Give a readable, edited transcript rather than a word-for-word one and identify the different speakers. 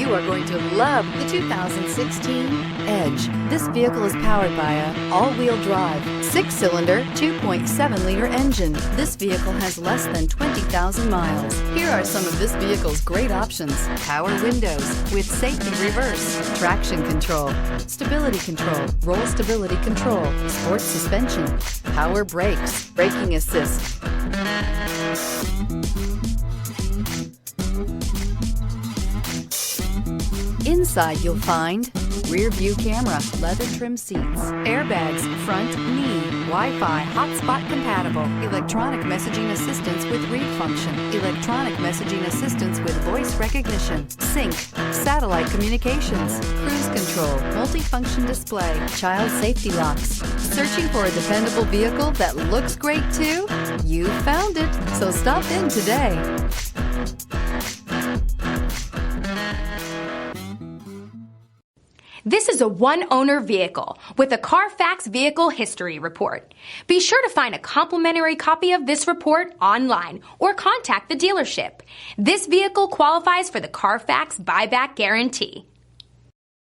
Speaker 1: You are going to love the 2016 Edge. This vehicle is powered by a all-wheel drive, 6-cylinder, 2.7-liter engine. This vehicle has less than 20,000 miles. Here are some of this vehicle's great options: power windows with safety reverse, traction control, stability control, roll stability control, sports suspension, power brakes, braking assist. Inside you'll find rear view camera, leather trim seats, airbags, front knee, Wi-Fi, hotspot compatible, electronic messaging assistance with read function, electronic messaging assistance with voice recognition, sync, satellite communications, cruise control, multifunction display, child safety locks. Searching for a dependable vehicle that looks great too? You found it, so stop in today.
Speaker 2: This is a one-owner vehicle with a Carfax Vehicle History Report. Be sure to find a complimentary copy of this report online or contact the dealership. This vehicle qualifies for the Carfax Buyback Guarantee.